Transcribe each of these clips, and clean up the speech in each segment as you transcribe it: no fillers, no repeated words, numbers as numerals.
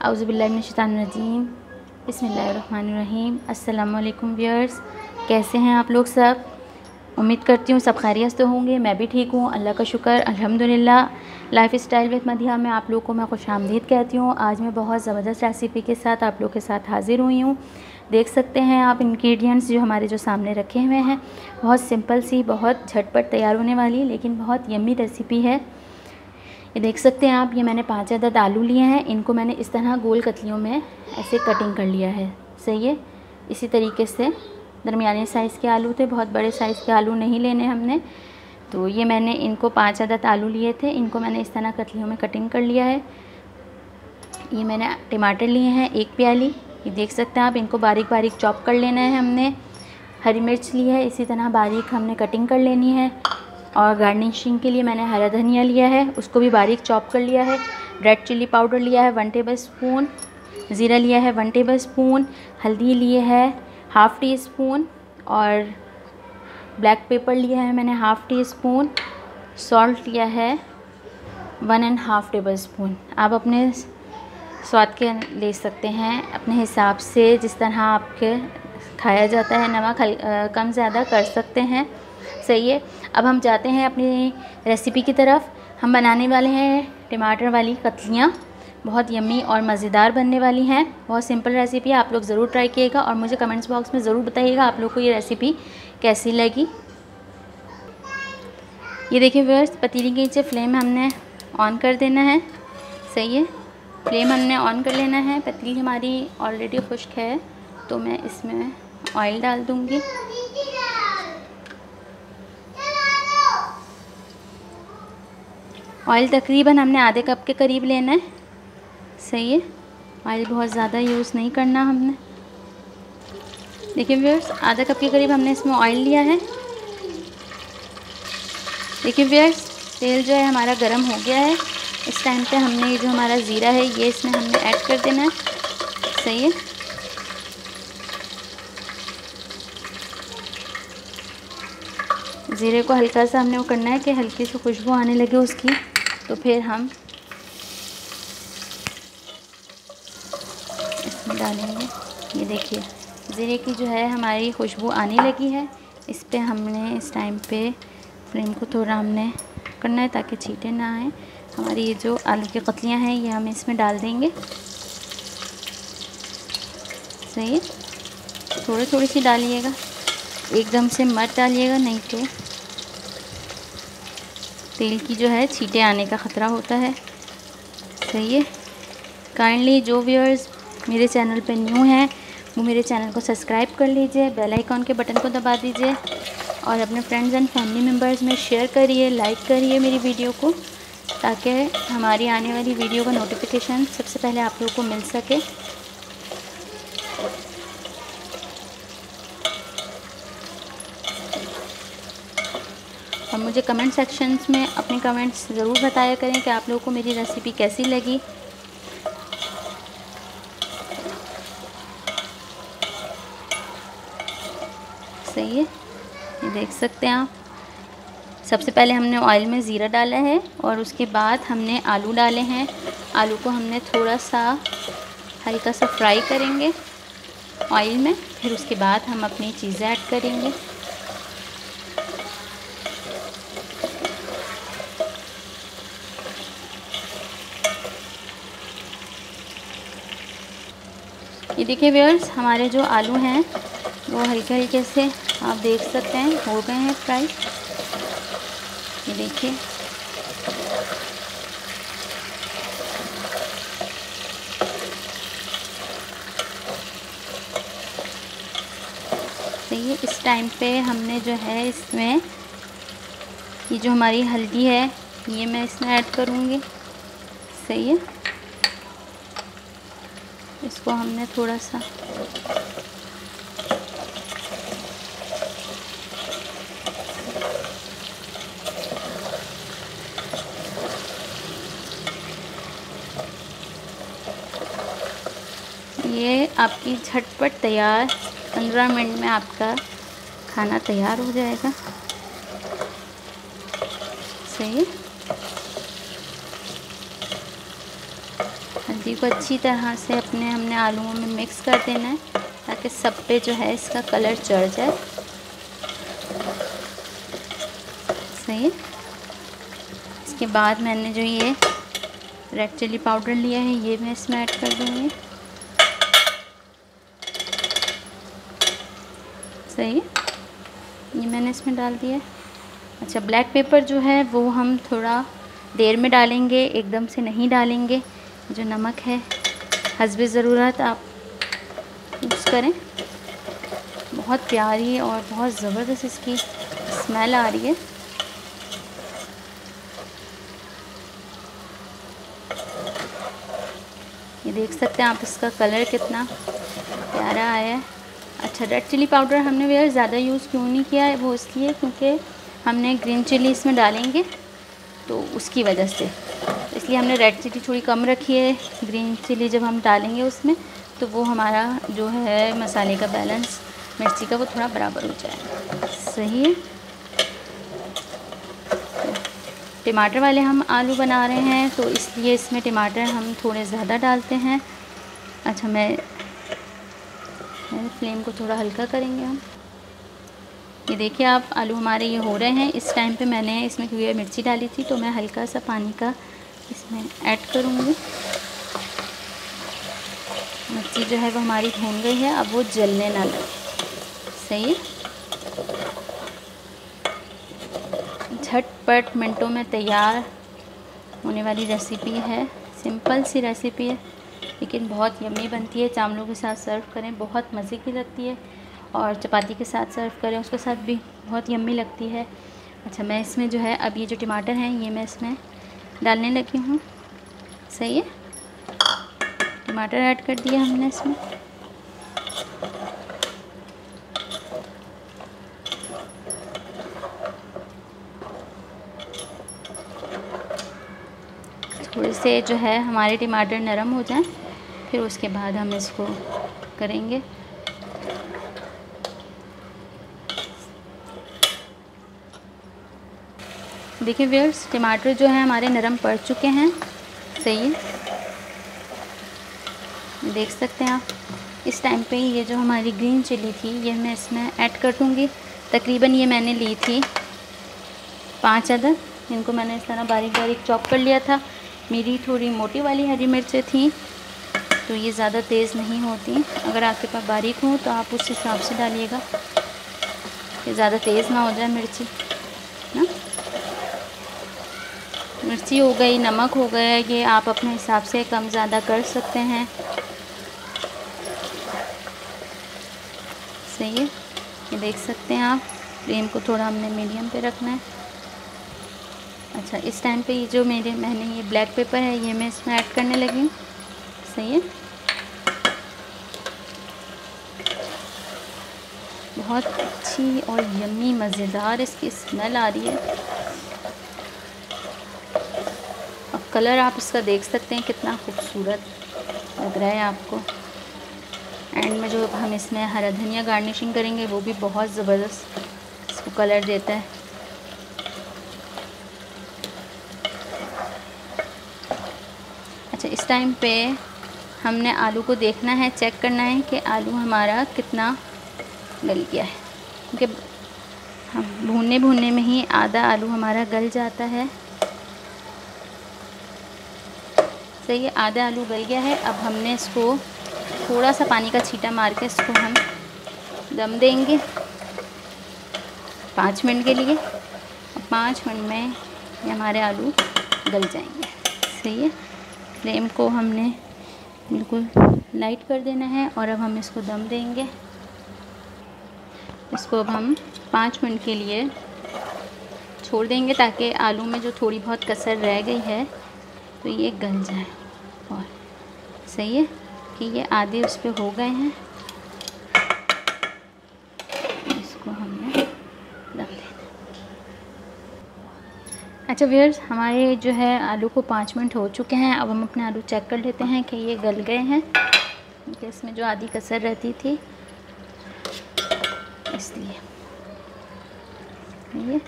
औज़ुबिल्लाहिमिनश्शैतानिर्रजीम बिस्मिल्लाहिर्रहमानिर्रहीम। अस्सलाम वालेकुम व्यूअर्स, कैसे हैं आप लोग सब। उम्मीद करती हूँ सब खैरियत से होंगे। मैं भी ठीक हूँ, अल्लाह का शुक्र, अल्हम्दुलिल्लाह। लाइफ स्टाइल विद मदिहा में आप लोग को मैं खुशामदीद कहती हूँ। आज मैं बहुत ज़बरदस्त रेसिपी के साथ आप लोग के साथ हाज़िर हुई हूँ। देख सकते हैं आप इंग्रेडिएंट्स जो हमारे जो सामने रखे हुए हैं। बहुत सिंपल सी, बहुत झटपट तैयार होने वाली लेकिन बहुत यम्मी रेसिपी है। ये देख सकते हैं आप, ये मैंने 5 अदद आलू लिए हैं। इनको मैंने इस तरह गोल कतलियों में ऐसे कटिंग कर लिया है। सही है, इसी तरीके से दरमियाने साइज़ के आलू थे, बहुत बड़े साइज़ के आलू नहीं लेने हमने। तो ये मैंने इनको 5 अदद आलू लिए थे, इनको मैंने इस तरह कतलियों में कटिंग कर लिया है। ये मैंने टमाटर लिए हैं 1 प्याली, ये देख सकते हैं आप। इनको बारीक बारीक चॉप कर लेना है हमने। हरी मिर्च ली है, इसी तरह बारीक हमने कटिंग कर लेनी है। और गार्निशिंग के लिए मैंने हरा धनिया लिया है, उसको भी बारीक चॉप कर लिया है। रेड चिल्ली पाउडर लिया है 1 टेबल स्पून, ज़ीरा लिया है 1 टेबल स्पून, हल्दी लिए है ½ टी स्पून, और ब्लैक पेपर लिया है मैंने ½ टी स्पून, सॉल्ट लिया है 1½ टेबल स्पून। आप अपने स्वाद के ले सकते हैं, अपने हिसाब से, जिस तरह आपके खाया जाता है नमक कम ज़्यादा कर सकते हैं। सही है, अब हम जाते हैं अपनी रेसिपी की तरफ। हम बनाने वाले हैं टमाटर वाली कतलियाँ, बहुत यम्मी और मज़ेदार बनने वाली हैं। बहुत सिंपल रेसिपी है, आप लोग ज़रूर ट्राई कीजिएगा और मुझे कमेंट्स बॉक्स में ज़रूर बताइएगा आप लोग को ये रेसिपी कैसी लगी। ये देखिए व्यूअर्स, पतीली के नीचे फ्लेम हमने ऑन कर देना है। सही है, फ्लेम हमने ऑन कर लेना है। पतीली हमारी ऑलरेडी खुश्क है, तो मैं इसमें ऑयल डाल दूँगी। ऑयल तकरीबन हमने आधे कप के करीब लेना है। सही है, ऑयल बहुत ज़्यादा यूज़ नहीं करना हमने। देखिए व्यूअर्स, आधा कप के करीब हमने इसमें ऑयल लिया है। देखिए व्यूअर्स, तेल जो है हमारा गर्म हो गया है। इस टाइम पे हमने ये जो हमारा ज़ीरा है ये इसमें हमने ऐड कर देना है। सही है, ज़ीरे को हल्का सा हमने वो करना है कि हल्की सी खुशबू आने लगे उसकी, तो फिर हम इसमें डालेंगे। ये देखिए, ज़ीरे की जो है हमारी खुशबू आने लगी है। इस पे हमने इस टाइम पे फ्लेम को थोड़ा हमने करना है ताकि छींटे ना आए। हमारी ये जो आलू की कतलियाँ हैं ये हम इसमें डाल देंगे। सही है, थोड़ी थोड़ी सी डालिएगा, एकदम से मत डालिएगा, नहीं तो तेल की जो है छींटे आने का ख़तरा होता है। सही है, काइंडली जो व्यूअर्स मेरे चैनल पे न्यू हैं वो मेरे चैनल को सब्सक्राइब कर लीजिए, बेल आइकॉन के बटन को दबा दीजिए और अपने फ्रेंड्स एंड फैमिली मेम्बर्स में शेयर करिए, लाइक करिए मेरी वीडियो को, ताकि हमारी आने वाली वीडियो का नोटिफिकेशन सबसे पहले आप लोगों को मिल सके। और मुझे कमेंट सेक्शंस में अपने कमेंट्स ज़रूर बताया करें कि आप लोगों को मेरी रेसिपी कैसी लगी। सही है, ये देख सकते हैं आप। सबसे पहले हमने ऑयल में ज़ीरा डाला है और उसके बाद हमने आलू डाले हैं। आलू को हमने थोड़ा सा हल्का सा फ्राई करेंगे ऑयल में, फिर उसके बाद हम अपनी चीज़ें ऐड करेंगे। ये देखिए व्यूअर्स, हमारे जो आलू हैं वो हल्के हल्के से आप देख सकते हैं हो गए हैं फ्राई। ये देखिए, सही है। इस टाइम पे हमने जो है इसमें ये जो हमारी हल्दी है ये मैं इसमें ऐड करूँगी। सही है, इसको हमने थोड़ा सा ये आपकी झटपट तैयार, 15 मिनट में आपका खाना तैयार हो जाएगा। सही है, सब्ज़ी को अच्छी तरह से हमने आलूओं में मिक्स कर देना है ताकि सब पे जो है इसका कलर चढ़ जाए। सही है। इसके बाद मैंने जो ये रेड चिली पाउडर लिया है ये मैं इसमें ऐड कर दूँगी। सही है, ये मैंने इसमें डाल दिया है। अच्छा, ब्लैक पेपर जो है वो हम थोड़ा देर में डालेंगे, एकदम से नहीं डालेंगे। जो नमक है हस्बे ज़रूरत आप यूज़ करें। बहुत प्यारी और बहुत ज़बरदस्त इसकी स्मेल आ रही है। ये देख सकते हैं आप इसका कलर कितना प्यारा आया है। अच्छा, रेड चिली पाउडर हमने वेयर ज़्यादा यूज़ क्यों नहीं किया है, वो इसलिए क्योंकि हमने ग्रीन चिली इसमें डालेंगे तो उसकी वजह से, इसलिए हमने रेड चिली थोड़ी कम रखी है। ग्रीन चिली जब हम डालेंगे उसमें तो वो हमारा जो है मसाले का बैलेंस मिर्ची का वो थोड़ा बराबर हो जाएगा। सही है। टमाटर वाले हम आलू बना रहे हैं तो इसलिए इसमें टमाटर हम थोड़े ज़्यादा डालते हैं। अच्छा, मैं फ्लेम को थोड़ा हल्का करेंगे हम। ये देखिए आप, आलू हमारे ये हो रहे हैं। इस टाइम पे मैंने इसमें क्योंकि मिर्ची डाली थी तो मैं हल्का सा पानी का इसमें ऐड करूँगी। मिर्ची जो है वो हमारी भून गई है, अब वो जलने ना लगे। सही है। झटपट मिनटों में तैयार होने वाली रेसिपी है। सिंपल सी रेसिपी है लेकिन बहुत यम्मी बनती है। चावलों के साथ सर्व करें, बहुत मज़े की लगती है, और चपाती के साथ सर्व करें उसके साथ भी बहुत यम्मी लगती है। अच्छा, मैं इसमें जो है अब ये जो टमाटर हैं ये मैं इसमें डालने लगी हूँ। सही है। टमाटर ऐड कर दिया हमने इसमें। थोड़े से जो है हमारे टमाटर नरम हो जाएं, फिर उसके बाद हम इसको करेंगे। देखिए व्यूअर्स, टमाटर जो है हमारे नरम पड़ चुके हैं। सही है, देख सकते हैं आप। इस टाइम पे ये जो हमारी ग्रीन चिली थी ये मैं इसमें ऐड कर दूँगी। तकरीबन ये मैंने ली थी 5 अदद। इनको मैंने इस तरह बारीक बारीक चॉप कर लिया था। मेरी थोड़ी मोटी वाली हरी मिर्चें थी तो ये ज़्यादा तेज़ नहीं होती। अगर आपके पास बारीक हो तो आप उस हिसाब से डालिएगा कि ज़्यादा तेज़ ना हो जाए मिर्ची ना। मिर्ची हो गई, नमक हो गया, ये आप अपने हिसाब से कम ज़्यादा कर सकते हैं। सही है, ये देख सकते हैं आप। फ्लेम को थोड़ा हमने मीडियम पे रखना है। अच्छा, इस टाइम पे ये जो मैंने ये ब्लैक पेपर है ये मैं इसमें ऐड करने लगी हूँ। सही है, बहुत अच्छी और यम्मी मज़ेदार इसकी स्मेल आ रही है। और कलर आप इसका देख सकते हैं कितना खूबसूरत लग रहा है आपको। एंड में जो हम इसमें हरा धनिया गार्निशिंग करेंगे वो भी बहुत ज़बरदस्त इसको कलर देता है। अच्छा, इस टाइम पे हमने आलू को देखना है, चेक करना है कि आलू हमारा कितना गल गया है, क्योंकि हम भूनने में ही आधा आलू हमारा गल जाता है। सही है, आधा आलू गल गया है। अब हमने इसको थोड़ा सा पानी का छींटा मार के इसको हम दम देंगे 5 मिनट के लिए। और 5 मिनट में ये हमारे आलू गल जाएंगे। सही है, फ्लेम को हमने बिल्कुल लाइट कर देना है और अब हम इसको दम देंगे। इसको अब हम 5 मिनट के लिए छोड़ देंगे ताकि आलू में जो थोड़ी बहुत कसर रह गई है तो ये गल जाए। और सही है कि ये आधे उस पे हो गए हैं। इसको हमने दम देना। अच्छा व्यूअर्स, हमारे जो है आलू को 5 मिनट हो चुके हैं। अब हम अपने आलू चेक कर लेते हैं कि ये गल गए हैं, क्योंकि इसमें जो आधी कसर रहती थी इसलिए। ये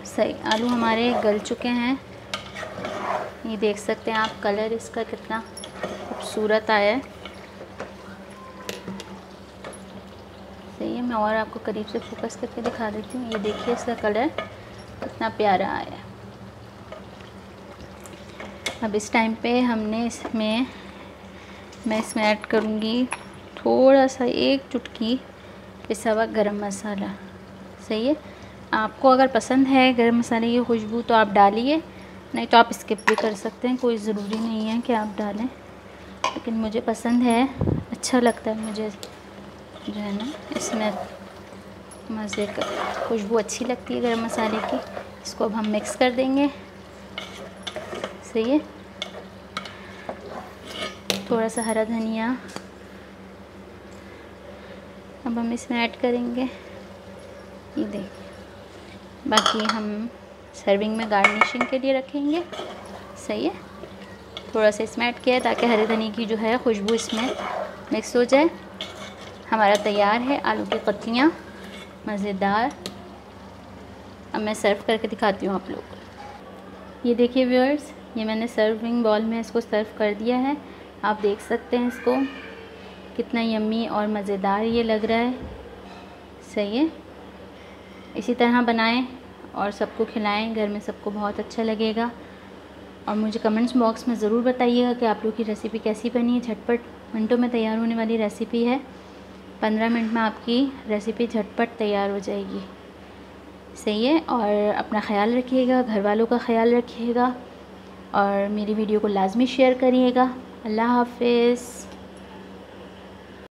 सही, आलू हमारे गल चुके हैं। ये देख सकते हैं आप, कलर इसका कितना खूबसूरत आया है। सही है, मैं और आपको करीब से फोकस करके दिखा देती हूँ। ये देखिए इसका कलर कितना प्यारा आया है। अब इस टाइम पे मैं इसमें ऐड करूँगी थोड़ा सा, 1 चुटकी पिसा हुआ गरम मसाला। सही है, आपको अगर पसंद है गरम मसाले की खुशबू तो आप डालिए, नहीं तो आप स्किप भी कर सकते हैं, कोई ज़रूरी नहीं है कि आप डालें। लेकिन मुझे पसंद है, अच्छा लगता है मुझे जो है ना, इसमें मज़े का खुशबू अच्छी लगती है गरम मसाले की। इसको अब हम मिक्स कर देंगे। सही है, थोड़ा सा हरा धनिया अब हम इसमें ऐड करेंगे। ये देखिए, बाकी हम सर्विंग में गार्निशिंग के लिए रखेंगे। सही है, थोड़ा सा इसमें ऐड किया है ताकि हरे धनिया की जो है खुशबू इसमें मिक्स हो जाए। हमारा तैयार है आलू की कतलियाँ, मज़ेदार। अब मैं सर्व करके दिखाती हूँ आप लोगों को। ये देखिए व्यूअर्स, ये मैंने सर्विंग बॉल में इसको सर्व कर दिया है। आप देख सकते हैं इसको, कितना यम्मी और मज़ेदार ये लग रहा है। सही है, इसी तरह बनाएं और सबको खिलाएं, घर में सबको बहुत अच्छा लगेगा। और मुझे कमेंट्स बॉक्स में ज़रूर बताइएगा कि आप लोग की रेसिपी कैसी बनी है। झटपट मिनटों में तैयार होने वाली रेसिपी है। 15 मिनट में आपकी रेसिपी झटपट तैयार हो जाएगी। सही है, और अपना ख्याल रखिएगा, घर वालों का ख्याल रखिएगा और मेरी वीडियो को लाजमी शेयर करिएगा। अल्लाह हाफ़िज़।